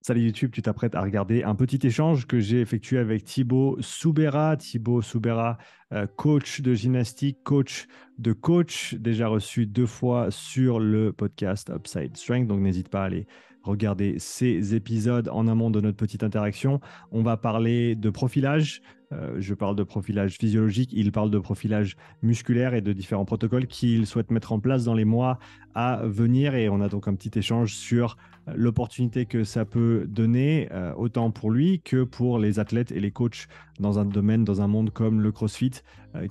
Salut YouTube, tu t'apprêtes à regarder un petit échange que j'ai effectué avec Thibaut Soubera. Thibaut Soubera, coach de gymnastique, coach de coach, déjà reçu 2 fois sur le podcast Upside Strength. Donc n'hésite pas à aller regarder ces épisodes en amont de notre petite interaction. On va parler de profilage. Je parle de profilage physiologique, il parle de profilage musculaire et de différents protocoles qu'il souhaite mettre en place dans les mois à venir. Et on a donc un petit échange sur l'opportunité que ça peut donner, autant pour lui que pour les athlètes et les coachs dans un domaine, dans un monde comme le CrossFit,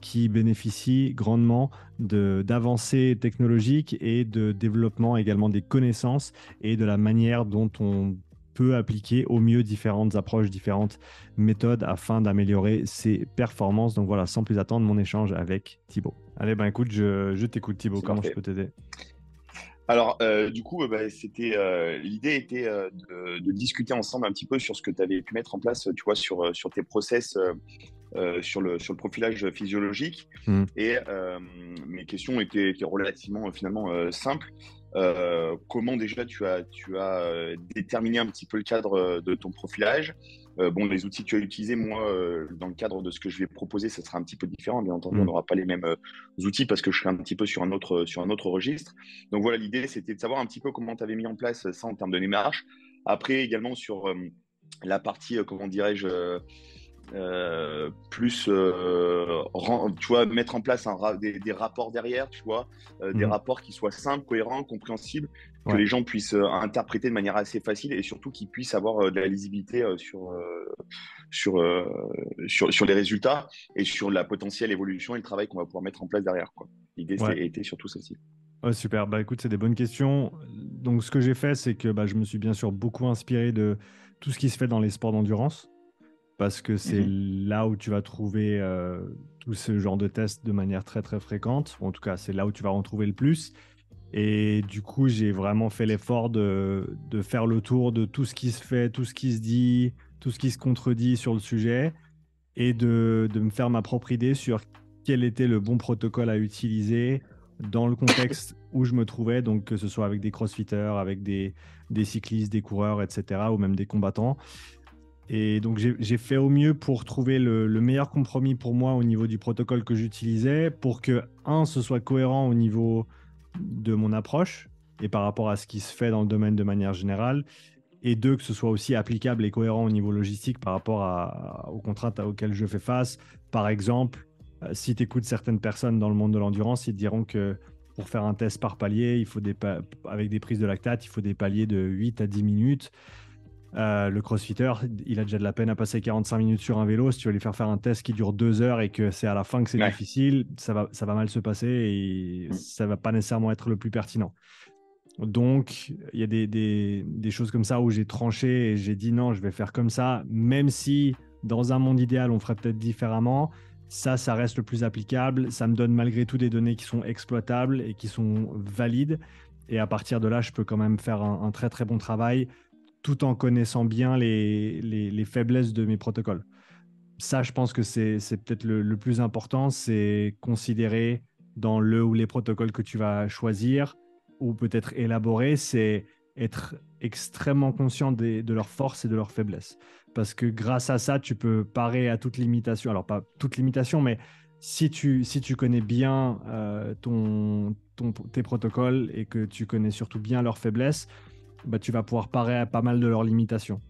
qui bénéficie grandement d'avancées technologiques et de développement également des connaissances et de la manière dont on peut appliquer au mieux différentes approches, différentes méthodes afin d'améliorer ses performances. Donc voilà, sans plus attendre, mon échange avec Thibaut. Allez, ben écoute, je t'écoute Thibaut, C'est comment je parfait. peux t'aider? Alors, l'idée était de discuter ensemble un petit peu sur ce que tu avais pu mettre en place, tu vois, sur tes process, sur le profilage physiologique. Hmm. Et mes questions étaient relativement finalement simples. Comment déjà tu as déterminé un petit peu le cadre de ton profilage? Bon, les outils que tu as utilisés, moi, dans le cadre de ce que je vais proposer, ça sera un petit peu différent. Bien entendu, on Hmm. n'aura pas les mêmes outils parce que je serai un petit peu sur un autre registre. Donc voilà, l'idée, c'était de savoir un petit peu comment tu avais mis en place ça en termes de démarche. Après, également sur la partie, comment dirais-je, plus, tu vois, mettre en place des rapports derrière, tu vois, des Mhm. rapports qui soient simples, cohérents, compréhensibles, que Ouais. les gens puissent interpréter de manière assez facile et surtout qu'ils puissent avoir de la lisibilité sur, euh, sur les résultats et sur la potentielle évolution et le travail qu'on va pouvoir mettre en place derrière, quoi. L'idée Ouais. était surtout celle-ci. Ouais, super. Bah, écoute, c'est des bonnes questions. Donc, ce que j'ai fait, c'est que bah, je me suis bien sûr beaucoup inspiré de tout ce qui se fait dans les sports d'endurance, parce que c'est Mhm. là où tu vas trouver tout ce genre de tests de manière très, très fréquente. En tout cas, c'est là où tu vas en trouver le plus. Et du coup, j'ai vraiment fait l'effort de faire le tour de tout ce qui se fait, tout ce qui se dit, tout ce qui se contredit sur le sujet, et de me faire ma propre idée sur quel était le bon protocole à utiliser dans le contexte où je me trouvais, donc que ce soit avec des crossfitters, avec des cyclistes, des coureurs, etc., ou même des combattants. Et donc j'ai fait au mieux pour trouver le meilleur compromis pour moi au niveau du protocole que j'utilisais, pour que, un, ce soit cohérent au niveau de mon approche et par rapport à ce qui se fait dans le domaine de manière générale, et deux, que ce soit aussi applicable et cohérent au niveau logistique par rapport aux contraintes auxquelles je fais face. Par exemple, si tu écoutes certaines personnes dans le monde de l'endurance, ils te diront que pour faire un test par palier, avec des prises de lactate, il faut des paliers de 8 à 10 minutes. Le crossfitter, il a déjà de la peine à passer 45 minutes sur un vélo. Si tu vas lui faire un test qui dure 2 heures et que c'est à la fin que c'est Ouais. difficile, ça va mal se passer et Mm. ça va pas nécessairement être le plus pertinent. Donc, il y a des choses comme ça où j'ai tranché et j'ai dit non, je vais faire comme ça, même si dans un monde idéal, on ferait peut-être différemment. Ça reste le plus applicable. Ça me donne malgré tout des données qui sont exploitables et qui sont valides. Et à partir de là, je peux quand même faire un très très bon travail tout en connaissant bien les faiblesses de mes protocoles. Ça, je pense que c'est peut-être le plus important, c'est considérer dans le ou les protocoles que tu vas choisir ou peut-être élaborer, c'est être extrêmement conscient de leurs forces et de leurs faiblesses. Parce que grâce à ça, tu peux parer à toute limitation. Alors, pas toute limitation, mais si tu connais bien tes protocoles et que tu connais surtout bien leurs faiblesses, bah, tu vas pouvoir parer à pas mal de leurs limitations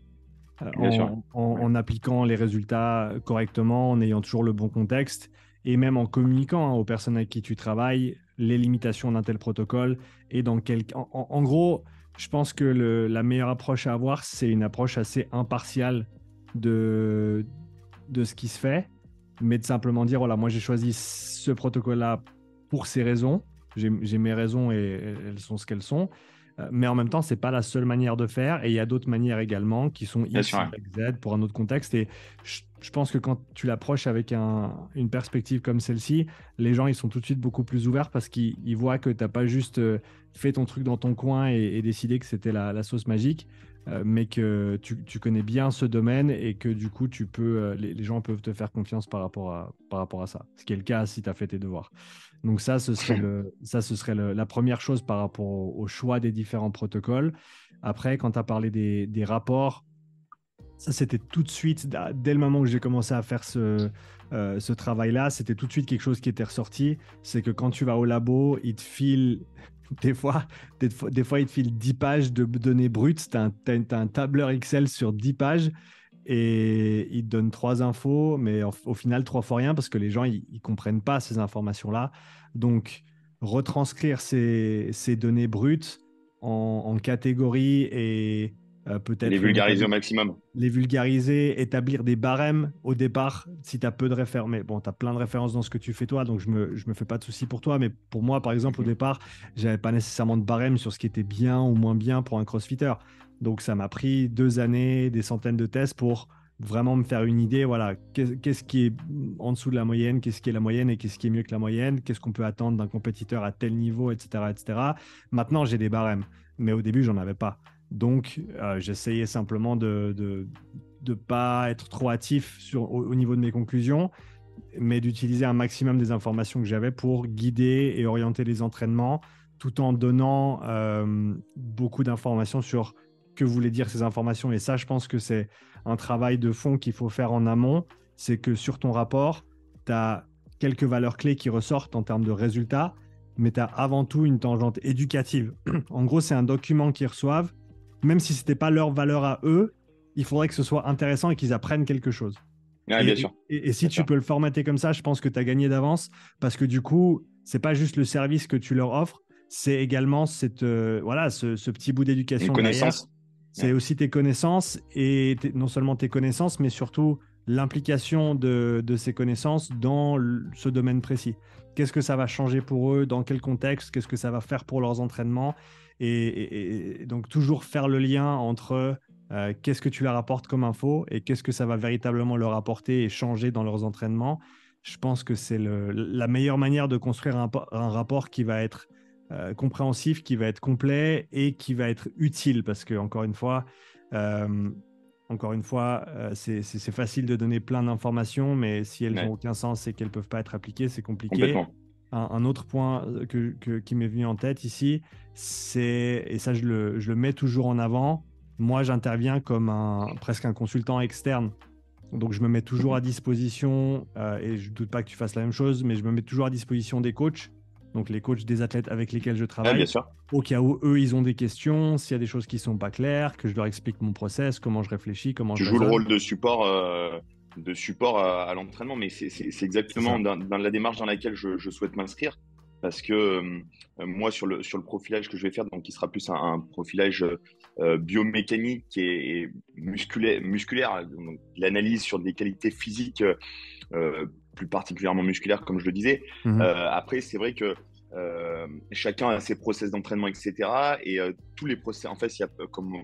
Bien sûr. Ouais. en appliquant les résultats correctement, en ayant toujours le bon contexte et même en communiquant aux personnes avec qui tu travailles les limitations d'un tel protocole et en gros, je pense que la meilleure approche à avoir, c'est une approche assez impartiale de, de ce qui se fait, mais de simplement dire, voilà, moi j'ai choisi ce protocole-là pour ces raisons, j'ai mes raisons et elles sont ce qu'elles sont. Mais en même temps, c'est pas la seule manière de faire. Et il y a d'autres manières également qui sont Bien sûr. X, Y, Z pour un autre contexte. Et je pense que quand tu l'approches avec une perspective comme celle-ci, les gens, ils sont tout de suite beaucoup plus ouverts parce qu'ils voient que tu n'as pas juste fait ton truc dans ton coin et décidé que c'était la sauce magique, mais que tu connais bien ce domaine et que du coup, les gens peuvent te faire confiance par rapport à ça. Ce qui est le cas si tu as fait tes devoirs. Donc ça, ce serait la première chose par rapport au choix des différents protocoles. Après, quand tu as parlé des rapports, ça, c'était tout de suite, dès le moment où j'ai commencé à faire ce travail-là, c'était tout de suite quelque chose qui était ressorti. C'est que quand tu vas au labo, ils te filent, des fois, des fois ils te filent 10 pages de données brutes. T'as un tableur Excel sur 10 pages et ils te donnent trois infos, mais au final, trois fois rien parce que les gens, ils comprennent pas ces informations-là. Donc, retranscrire ces données brutes en catégories et Et les peut-être même vulgariser au établir maximum. les vulgariser, établir des barèmes au départ, si tu as peu de références. Mais bon, tu as plein de références dans ce que tu fais toi, donc je me fais pas de soucis pour toi. Mais pour moi, par exemple, au Mhm. départ, j'avais pas nécessairement de barème sur ce qui était bien ou moins bien pour un crossfitter. Donc ça m'a pris 2 années, des centaines de tests pour vraiment me faire une idée, voilà, qu'est-ce qui est en dessous de la moyenne, qu'est-ce qui est la moyenne et qu'est-ce qui est mieux que la moyenne, qu'est-ce qu'on peut attendre d'un compétiteur à tel niveau, etc., etc. Maintenant, j'ai des barèmes, mais au début, j'en avais pas. Donc, j'essayais simplement de ne pas être trop hâtif au niveau de mes conclusions, mais d'utiliser un maximum des informations que j'avais pour guider et orienter les entraînements, tout en donnant beaucoup d'informations sur que voulaient dire ces informations. Et ça, je pense que c'est un travail de fond qu'il faut faire en amont. C'est que sur ton rapport, tu as quelques valeurs clés qui ressortent en termes de résultats, mais tu as avant tout une tangente éducative. En gros, c'est un document qu'ils reçoivent. Même si ce n'était pas leur valeur à eux, il faudrait que ce soit intéressant et qu'ils apprennent quelque chose. Ouais, bien sûr, Et si bien tu sûr. peux le formater comme ça, je pense que tu as gagné d'avance parce que du coup, c'est pas juste le service que tu leur offres, c'est également voilà, ce petit bout Une d'éducation derrière. connaissance. C'est Ouais. aussi tes connaissances et non seulement tes connaissances, mais surtout l'implication de ces connaissances dans ce domaine précis. Qu'est-ce que ça va changer pour eux? Dans quel contexte? Qu'est-ce que ça va faire pour leurs entraînements? Et donc toujours faire le lien entre qu'est-ce que tu leur apportes comme info et qu'est-ce que ça va véritablement leur apporter et changer dans leurs entraînements. Je pense que c'est la meilleure manière de construire un rapport qui va être compréhensif, qui va être complet et qui va être utile parce que euh, encore une fois, c'est facile de donner plein d'informations, mais si elles n'ont Ouais, aucun sens et qu'elles ne peuvent pas être appliquées, c'est compliqué. complètement. Un autre point qui m'est venu en tête ici, et ça je le mets toujours en avant, moi j'interviens comme presque un consultant externe. Donc je me mets toujours à Mhm. disposition, et je ne doute pas que tu fasses la même chose, mais je me mets toujours à disposition des coachs, donc les coachs des athlètes avec lesquels je Ouais, bien travaille, sûr. au cas où eux, ils ont des questions, s'il y a des choses qui ne sont pas claires, que je leur explique mon process, comment je réfléchis, comment Tu je joues le raisonne. rôle de support à l'entraînement, mais c'est C'est exactement ça. dans la démarche dans laquelle je souhaite m'inscrire. Parce que moi, sur le profilage que je vais faire, donc qui sera plus un profilage biomécanique et musculaire, donc l'analyse sur des qualités physiques plus particulièrement musculaires, comme je le disais. Mhm. Après, c'est vrai que chacun a ses process d'entraînement, etc. Et tous les process, en fait, il y a, comme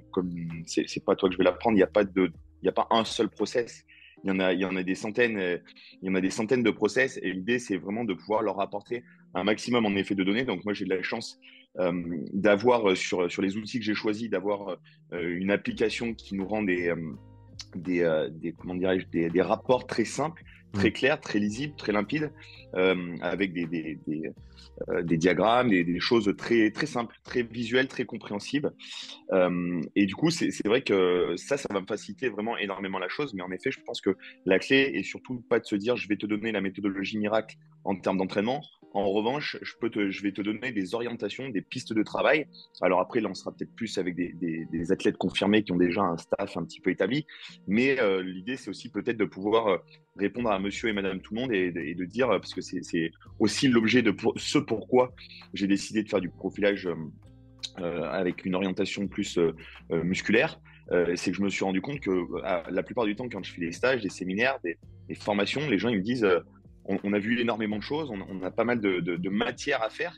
c'est pas toi que je vais l'apprendre, il y a pas un seul process. Il y en a des centaines, il y en a des centaines de process. Et l'idée, c'est vraiment de pouvoir leur apporter un maximum en effet de données. Donc moi, j'ai de la chance d'avoir sur les outils que j'ai choisis, d'avoir une application qui nous rend comment dirais-je, des rapports très simples, très Mhm. clairs, très lisibles, très limpides, avec des diagrammes, des choses très, très simples, très visuelles, très compréhensibles. Et du coup, c'est vrai que ça va me faciliter vraiment énormément la chose. Mais en effet, je pense que la clé est surtout pas de se dire je vais te donner la méthodologie miracle en termes d'entraînement. En revanche, je vais te donner des orientations, des pistes de travail. Alors après, là, on sera peut-être plus avec des athlètes confirmés qui ont déjà un staff un petit peu établi. Mais l'idée, c'est aussi peut-être de pouvoir répondre à monsieur et madame tout le monde et de dire, parce que c'est aussi l'objet de ce pourquoi j'ai décidé de faire du profilage avec une orientation plus musculaire, c'est que je me suis rendu compte que la plupart du temps, quand je fais des stages, des séminaires, des formations, les gens ils me disent on a vu énormément de choses, on a pas mal de matière à faire,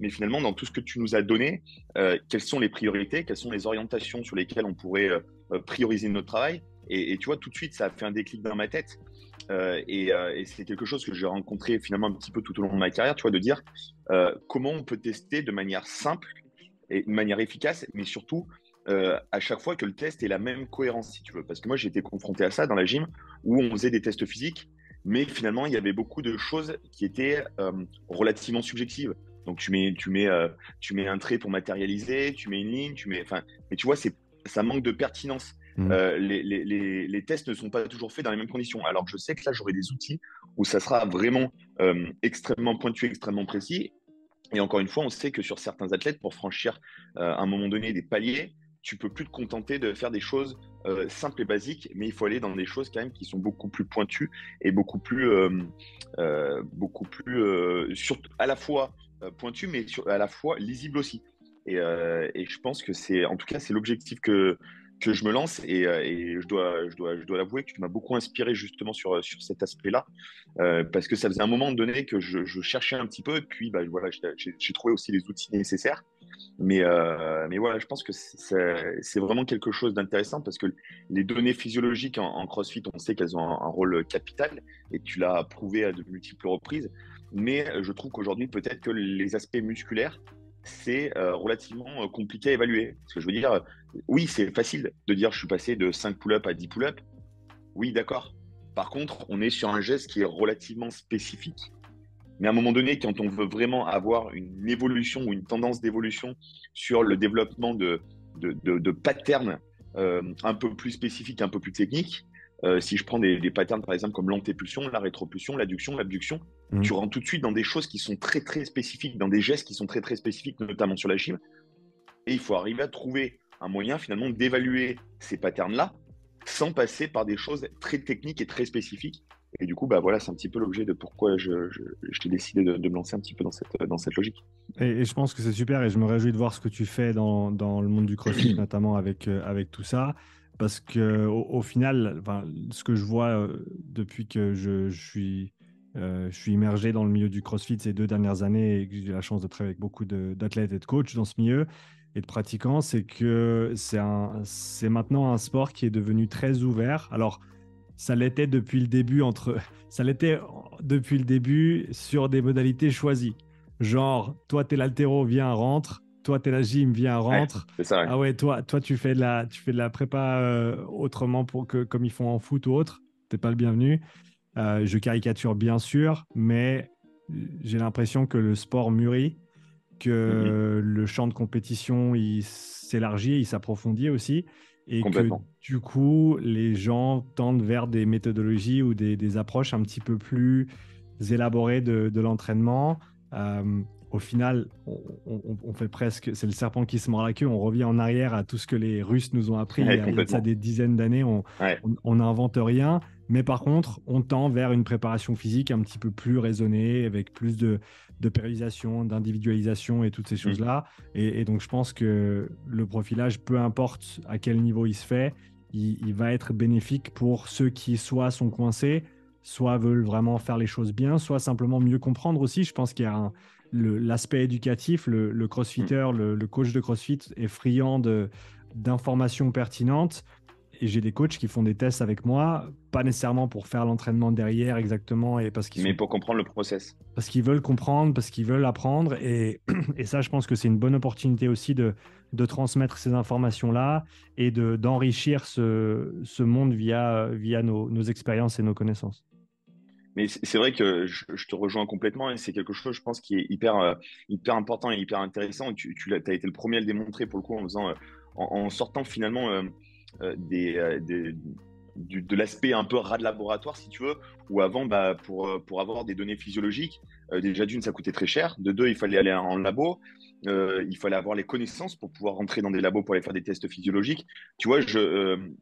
mais finalement, dans tout ce que tu nous as donné, quelles sont les priorités, quelles sont les orientations sur lesquelles on pourrait prioriser notre travail et tu vois, tout de suite, ça a fait un déclic dans ma tête. Et c'est quelque chose que j'ai rencontré finalement un petit peu tout au long de ma carrière, tu vois, de dire comment on peut tester de manière simple et de manière efficace, mais surtout à chaque fois que le test ait la même cohérence, si tu veux. Parce que moi, j'ai été confronté à ça dans la gym, où on faisait des tests physiques, mais finalement, il y avait beaucoup de choses qui étaient relativement subjectives. Donc tu mets un trait pour matérialiser, tu mets une ligne, enfin, mais tu vois, ça manque de pertinence. Mm. Les tests ne sont pas toujours faits dans les mêmes conditions. Alors que je sais que là, j'aurai des outils où ça sera vraiment extrêmement pointu, extrêmement précis. Et encore une fois, on sait que sur certains athlètes, pour franchir à un moment donné des paliers, tu peux plus te contenter de faire des choses simples et basiques, mais il faut aller dans des choses quand même qui sont beaucoup plus pointues et beaucoup plus à la fois pointues, mais à la fois lisibles aussi. Et je pense que en tout cas, c'est l'objectif que je me lance et je dois l'avouer que tu m'as beaucoup inspiré justement sur cet aspect-là parce que ça faisait un moment donné que je cherchais un petit peu, et puis bah, voilà, j'ai trouvé aussi les outils nécessaires. Mais voilà, je pense que c'est vraiment quelque chose d'intéressant parce que les données physiologiques en CrossFit, on sait qu'elles ont un rôle capital et tu l'as prouvé à de multiples reprises. Mais je trouve qu'aujourd'hui, peut-être que les aspects musculaires, c'est relativement compliqué à évaluer. Parce que je veux dire, oui, c'est facile de dire je suis passé de 5 pull-ups à 10 pull-ups. Oui, d'accord. Par contre, on est sur un geste qui est relativement spécifique. Mais à un moment donné, quand on veut vraiment avoir une évolution ou une tendance d'évolution sur le développement de patterns un peu plus spécifiques, un peu plus techniques, si je prends des patterns par exemple comme l'antépulsion, la rétropulsion, l'adduction, l'abduction, Mm. tu rentres tout de suite dans des choses qui sont très très spécifiques, dans des gestes qui sont très très spécifiques, notamment sur la gym. Et il faut arriver à trouver un moyen finalement d'évaluer ces patterns-là sans passer par des choses très techniques et très spécifiques. Et du coup, bah voilà, c'est un petit peu l'objet de pourquoi j'ai décidé de me lancer un petit peu dans cette logique. Et je pense que c'est super et je me réjouis de voir ce que tu fais dans le monde du CrossFit, notamment avec tout ça. Parce que au final, enfin, ce que je vois depuis que je suis immergé dans le milieu du CrossFit ces 2 dernières années et que j'ai la chance de travailler avec beaucoup d'athlètes et de coachs dans ce milieu et de pratiquants, c'est que c'est maintenant un sport qui est devenu très ouvert. Alors, ça l'était depuis le début ça l'était depuis le début sur des modalités choisies. Genre, toi, t'es l'haltéro, viens, rentre. Toi, t'es la gym, viens, Ouais, rentre. c'est ça, ouais. Ah ouais, toi, tu fais de la prépa autrement comme ils font en foot ou autre. T'es pas le bienvenu. Je caricature bien sûr, mais j'ai l'impression que le sport mûrit, Mhm. que le champ de compétition il s'élargit, il s'approfondit aussi, et que Complètement. du coup, les gens tendent vers des méthodologies ou des approches un petit peu plus élaborées de l'entraînement. Au final, on fait presque, c'est le serpent qui se mord la queue, on revient en arrière à tout ce que les Russes nous ont appris Ouais, il y a de ça complètement. des dizaines d'années, Ouais. on n'invente rien, mais par contre, on tend vers une préparation physique un petit peu plus raisonnée, avec plus de périodisation, d'individualisation et toutes ces Mm. choses-là. Et donc, je pense que le profilage, peu importe à quel niveau il se fait, il va être bénéfique pour ceux qui soit sont coincés, soit veulent vraiment faire les choses bien, soit simplement mieux comprendre aussi. Je pense qu'il y a l'aspect éducatif, le Mm. crossfitter, le coach de crossfit est friand d'informations pertinentes. Et j'ai des coachs qui font des tests avec moi, pas nécessairement pour faire l'entraînement derrière exactement, et Mais pour comprendre le process. parce qu'ils veulent comprendre, parce qu'ils veulent apprendre. Et ça, je pense que c'est une bonne opportunité aussi de transmettre ces informations-là et d'enrichir ce monde via nos expériences et nos connaissances. Mais c'est vrai que je te rejoins complètement et c'est quelque chose, je pense, qui est hyper important et hyper intéressant. Tu as été le premier à le démontrer pour le coup en faisant, en sortant finalement de l'aspect un peu rat de laboratoire, si tu veux, où avant, bah, pour avoir des données physiologiques, déjà d'une, ça coûtait très cher. De deux, il fallait aller en labo. Il fallait avoir les connaissances pour pouvoir rentrer dans des labos pour aller faire des tests physiologiques. Tu vois,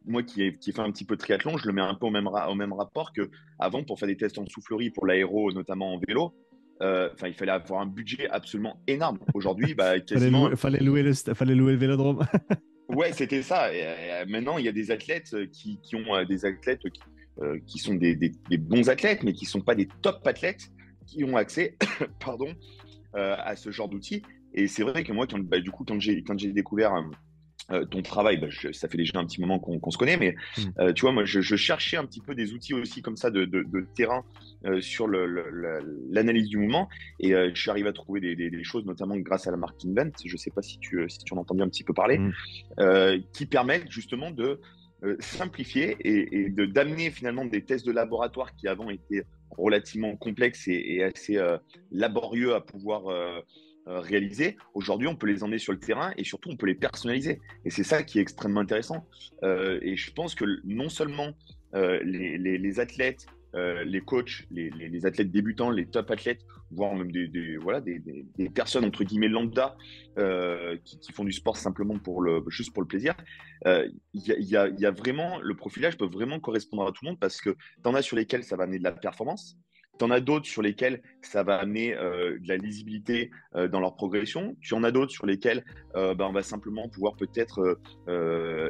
moi qui ai fait un petit peu de triathlon, je le mets un peu au même rapport que avant pour faire des tests en soufflerie pour l'aéro, notamment en vélo. Enfin, il fallait avoir un budget absolument énorme. Aujourd'hui, bah, quasiment. Fallait louer le vélodrome. Ouais, c'était ça. Maintenant, il y a des athlètes qui ont des athlètes qui sont des bons athlètes, mais qui sont pas des top athlètes, qui ont accès, pardon, à ce genre d'outils. Et c'est vrai que moi, bah, du coup, quand j'ai découvert ton travail, bah, ça fait déjà un petit moment qu'on se connaît, mais Hmm. tu vois, moi, je cherchais un petit peu des outils aussi comme ça de terrain sur l'analyse du mouvement, et je suis arrivé à trouver des choses, notamment grâce à la marque Invent. Je sais pas si tu en as entendu un petit peu parler, Hmm. qui permettent justement de simplifier et d'amener finalement des tests de laboratoire qui avant étaient relativement complexes et assez laborieux à pouvoir réalisés, aujourd'hui, on peut les emmener sur le terrain et surtout, on peut les personnaliser. Et c'est ça qui est extrêmement intéressant. Et je pense que non seulement les athlètes, les coachs, les athlètes débutants, les top athlètes, voire même voilà, des personnes entre guillemets lambda qui font du sport simplement juste pour le plaisir. Il y a vraiment, le profilage peut vraiment correspondre à tout le monde parce que tu en as sur lesquels ça va amener de la performance. Tu en as d'autres sur lesquels ça va amener de la lisibilité dans leur progression. Tu en as d'autres sur lesquels on va simplement pouvoir peut-être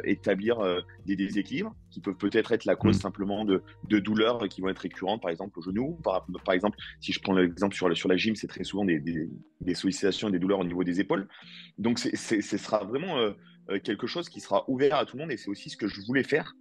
établir des déséquilibres qui peuvent peut-être être la cause simplement de douleurs qui vont être récurrentes, par exemple au genou. Par exemple, si je prends l'exemple sur la gym, c'est très souvent des sollicitations et des douleurs au niveau des épaules. Donc, ce sera vraiment quelque chose qui sera ouvert à tout le monde et c'est aussi ce que je voulais faire.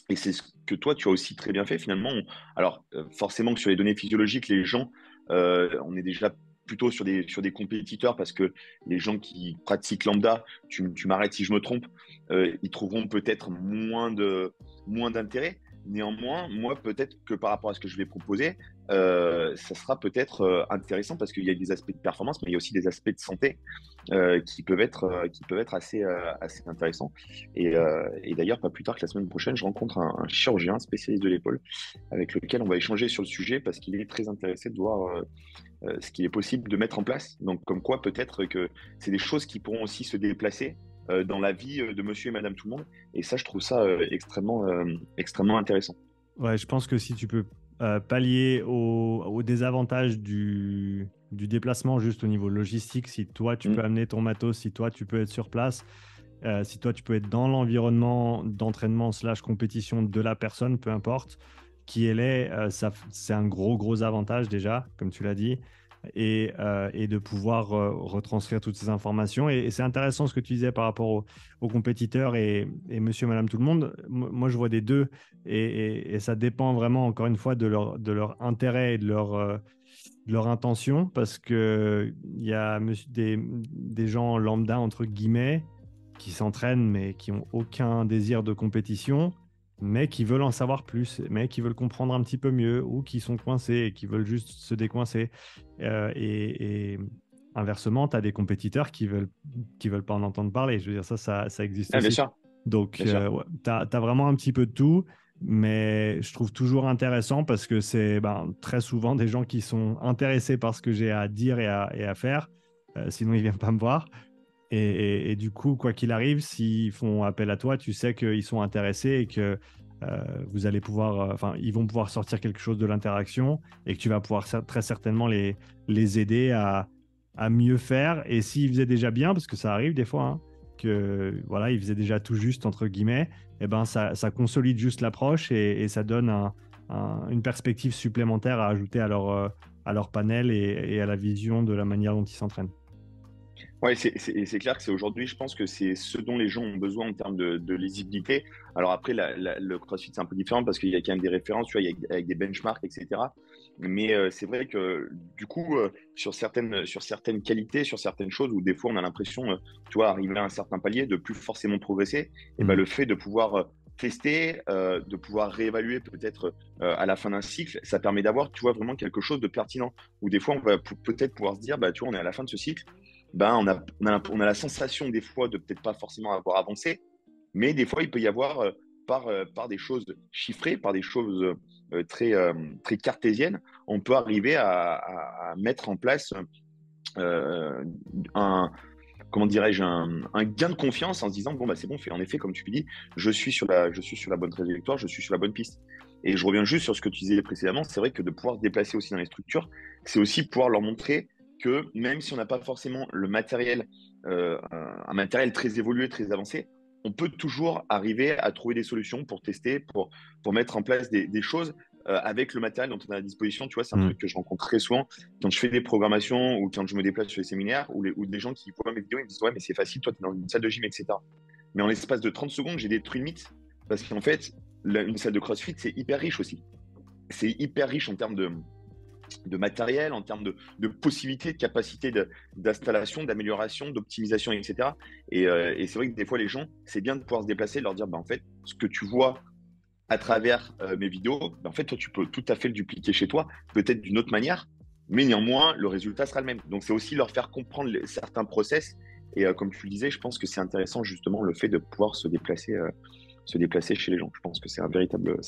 Et c'est ce que toi, tu as aussi très bien fait finalement. Alors, forcément que sur les données physiologiques, les gens, on est déjà plutôt sur des compétiteurs parce que les gens qui pratiquent lambda, tu m'arrêtes si je me trompe, ils trouveront peut-être moins d'intérêt. Néanmoins, moi, peut-être que par rapport à ce que je vais proposer, ça sera peut-être intéressant parce qu'il y a des aspects de performance, mais il y a aussi des aspects de santé qui peuvent être assez intéressants. Et d'ailleurs, pas plus tard que la semaine prochaine, je rencontre un chirurgien spécialiste de l'épaule avec lequel on va échanger sur le sujet parce qu'il est très intéressé de voir ce qu'il est possible de mettre en place. Donc, comme quoi, peut-être que c'est des choses qui pourront aussi se déplacer dans la vie de monsieur et madame tout le monde. Et ça, je trouve ça extrêmement intéressant. Ouais, je pense que si tu peux pallier au désavantage du déplacement juste au niveau logistique, si toi tu peux amener ton matos, si toi tu peux être sur place, si toi tu peux être dans l'environnement d'entraînement slash compétition de la personne, peu importe qui elle est, c'est un gros avantage déjà, comme tu l'as dit, et de pouvoir retranscrire toutes ces informations. Et c'est intéressant ce que tu disais par rapport aux compétiteurs et monsieur, madame, tout le monde. Moi, je vois des deux et ça dépend vraiment, encore une fois, de leur intérêt et de leur intention parce qu'il y a des gens lambda, entre guillemets, qui s'entraînent mais qui n'ont aucun désir de compétition, mais qui veulent en savoir plus, mais qui veulent comprendre un petit peu mieux ou qui sont coincés et qui veulent juste se décoincer. Et inversement, tu as des compétiteurs qui veulent pas en entendre parler. Je veux dire, ça existe Ah, bien aussi. sûr, Donc, bien sûr. ouais, tu as vraiment un petit peu de tout, mais je trouve toujours intéressant parce que c'est très souvent des gens qui sont intéressés par ce que j'ai à dire et à faire. Sinon, ils ne viennent pas me voir. Et du coup, quoi qu'il arrive, s'ils font appel à toi, tu sais qu'ils sont intéressés et que vous allez pouvoir, ils vont pouvoir sortir quelque chose de l'interaction et que tu vas pouvoir très certainement les aider à mieux faire. Et s'ils faisaient déjà bien, parce que ça arrive des fois, hein, que voilà, ils faisaient déjà tout juste entre guillemets, et ben ça consolide juste l'approche et ça donne une perspective supplémentaire à ajouter à leur panel et à la vision de la manière dont ils s'entraînent. Ouais, c'est clair que c'est aujourd'hui, je pense que c'est ce dont les gens ont besoin en termes de lisibilité. Alors après, le CrossFit, c'est un peu différent parce qu'il y a quand même des références, tu vois, avec des benchmarks, etc. Mais c'est vrai que du coup, sur certaines qualités, sur certaines choses où des fois on a l'impression, tu vois, arriver à un certain palier, de plus forcément progresser, et ben Mm. le fait de pouvoir tester, de pouvoir réévaluer peut-être à la fin d'un cycle, ça permet d'avoir, tu vois, vraiment quelque chose de pertinent. Où des fois, on va peut-être pouvoir se dire, bah, tu vois, on est à la fin de ce cycle ben, on a la sensation des fois de peut-être pas forcément avoir avancé, mais des fois, il peut y avoir, par des choses chiffrées, par des choses très cartésiennes, on peut arriver à mettre en place euh, un, comment dirais-je, un gain de confiance en se disant, bon, bah, c'est bon, en effet, comme tu dis, je suis sur la bonne trajectoire, je suis sur la bonne piste. Et je reviens juste sur ce que tu disais précédemment, c'est vrai que de pouvoir se déplacer aussi dans les structures, c'est aussi pouvoir leur montrer que même si on n'a pas forcément le matériel, un matériel très évolué, très avancé, on peut toujours arriver à trouver des solutions pour tester, pour mettre en place des choses avec le matériel dont on a à disposition. Tu vois, c'est un Mm. truc que je rencontre très souvent quand je fais des programmations ou quand je me déplace sur les séminaires ou des gens qui voient mes vidéos et me disent ouais mais c'est facile, toi tu es dans une salle de gym, etc. Mais en l'espace de 30 secondes, j'ai détruit le mythe parce qu'en fait, une salle de CrossFit, c'est hyper riche aussi. C'est hyper riche en termes de matériel, en termes de possibilités, de capacités d'installation, d'amélioration, d'optimisation, etc. Et c'est vrai que des fois, les gens, c'est bien de pouvoir se déplacer et leur dire, bah, en fait, ce que tu vois à travers mes vidéos, bah, en fait, toi, tu peux tout à fait le dupliquer chez toi, peut-être d'une autre manière, mais néanmoins, le résultat sera le même. Donc, c'est aussi leur faire comprendre certains process. Et comme tu le disais, je pense que c'est intéressant justement le fait de pouvoir se déplacer chez les gens. Je pense que c'est un véritable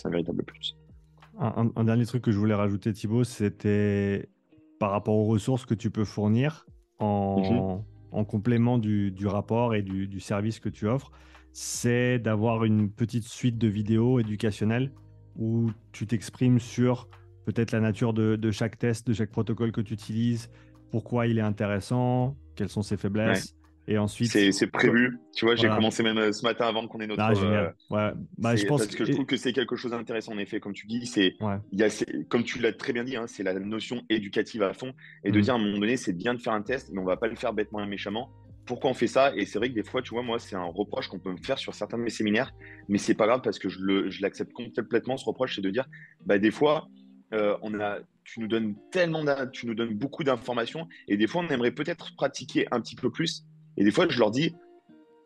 plus. Un dernier truc que je voulais rajouter, Thibaut, c'était par rapport aux ressources que tu peux fournir Mhm. en complément du rapport et du service que tu offres, c'est d'avoir une petite suite de vidéos éducationnelles où tu t'exprimes sur peut-être la nature de chaque test, de chaque protocole que tu utilises, pourquoi il est intéressant, quelles sont ses Ouais. faiblesses, et ensuite, C'est prévu. Tu vois, j'ai voilà. commencé même ce matin avant qu'on ait Ah, notre. génial. Ouais. Bah, je C'est pense parce que... que je trouve que c'est quelque chose d'intéressant en effet, comme tu dis. Ouais. Comme tu l'as très bien dit, hein, c'est la notion éducative à fond et de Mhm. dire à un moment donné, c'est bien de faire un test, mais on va pas le faire bêtement et méchamment. Pourquoi on fait ça? Et c'est vrai que des fois, tu vois, moi, c'est un reproche qu'on peut me faire sur certains de mes séminaires, mais c'est pas grave parce que je l'accepte complètement. Ce reproche, c'est de dire, bah, des fois, tu nous donnes tu nous donnes beaucoup d'informations et des fois, on aimerait peut-être pratiquer un petit peu plus. Et des fois, je leur dis,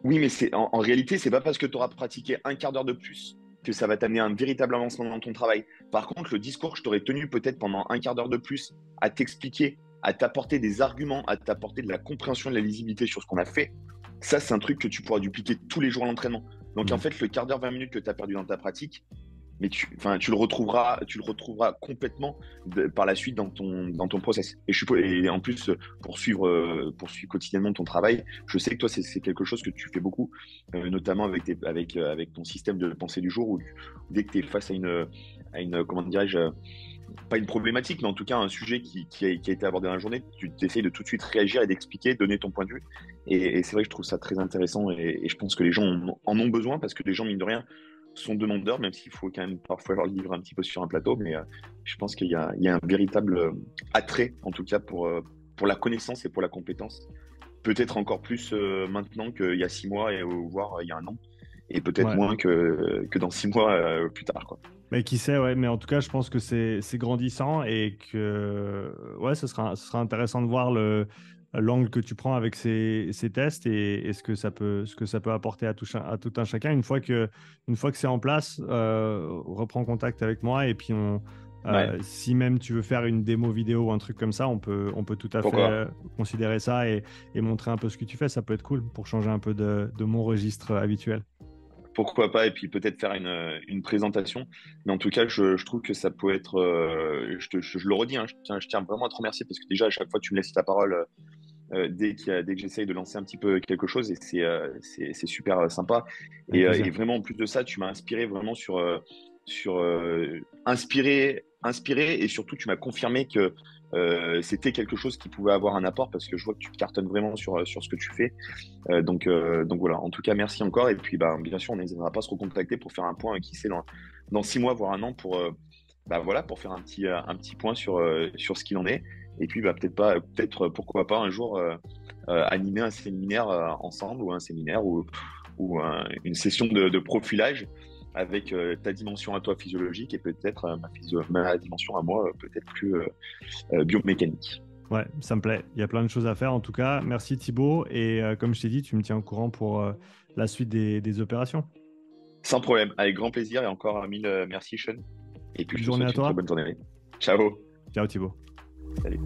oui, mais en réalité, c'est pas parce que tu auras pratiqué un quart d'heure de plus que ça va t'amener un véritable avancement dans ton travail. Par contre, le discours que je t'aurais tenu peut-être pendant un quart d'heure de plus à t'expliquer, à t'apporter des arguments, à t'apporter de la compréhension, de la lisibilité sur ce qu'on a fait, ça, c'est un truc que tu pourras dupliquer tous les jours à l'entraînement. Donc, en Mhm. fait, le quart d'heure, 20 minutes que tu as perdu dans ta pratique, mais enfin, tu le retrouveras complètement par la suite dans ton process. Et en plus, pour suivre quotidiennement ton travail, je sais que toi, c'est quelque chose que tu fais beaucoup, notamment avec ton système de pensée du jour, où dès que tu es face à une, comment dirais-je, pas une problématique, mais en tout cas un sujet qui a été abordé dans la journée, tu essayes de tout de suite réagir et d'expliquer, donner ton point de vue. Et c'est vrai que je trouve ça très intéressant et je pense que les gens en ont besoin parce que les gens, mine de rien, sont demandeurs, même s'il faut quand même parfois leur livrer un petit peu sur un plateau. Mais je pense il y a un véritable attrait, en tout cas, pour la connaissance et pour la compétence. Peut-être encore plus maintenant qu'il y a 6 mois, voire il y a un an. Et peut-être Ouais. moins que dans 6 mois plus tard, quoi. Mais qui sait, ouais. Mais en tout cas, je pense que c'est grandissant et que ouais, ce sera intéressant de voir l'angle que tu prends avec ces tests et ce que ça peut apporter à tout un chacun. Une fois que c'est en place, reprends contact avec moi et puis Ouais, si même tu veux faire une démo vidéo ou un truc comme ça, on peut tout à fait pourquoi? considérer ça et montrer un peu ce que tu fais. Ça peut être cool pour changer un peu de mon registre habituel. Pourquoi pas, et puis peut-être faire une présentation. Mais en tout cas, je trouve que ça peut être. Je le redis, hein, je tiens vraiment à te remercier parce que déjà, à chaque fois, tu me laisses la parole dès que j'essaye de lancer un petit peu quelque chose et c'est super sympa. Avec Et plaisir. vraiment, en plus de ça, tu m'as inspiré vraiment sur inspiré et surtout, tu m'as confirmé que c'était quelque chose qui pouvait avoir un apport parce que je vois que tu cartonnes vraiment sur ce que tu fais. Donc voilà, en tout cas, merci encore. Et puis, bah, bien sûr, on n'hésitera pas à se recontacter pour faire un point, qui sait, dans 6 mois, voire un an, bah, voilà, pour faire un petit point sur ce qu'il en est. Et puis, bah, peut-être, pourquoi pas, un jour, animer un séminaire ensemble ou un séminaire ou une session de profilage avec ta dimension à toi physiologique et peut-être ma dimension à moi, peut-être plus biomécanique. Ouais, ça me plaît. Il y a plein de choses à faire en tout cas. Merci Thibaut. Et comme je t'ai dit, tu me tiens au courant pour la suite des opérations. Sans problème, avec grand plaisir et encore mille merci, Sean. Et puis Bonne je te journée à souhaite une très toi. bonne journée. Ciao. Ciao Thibaut. Salut.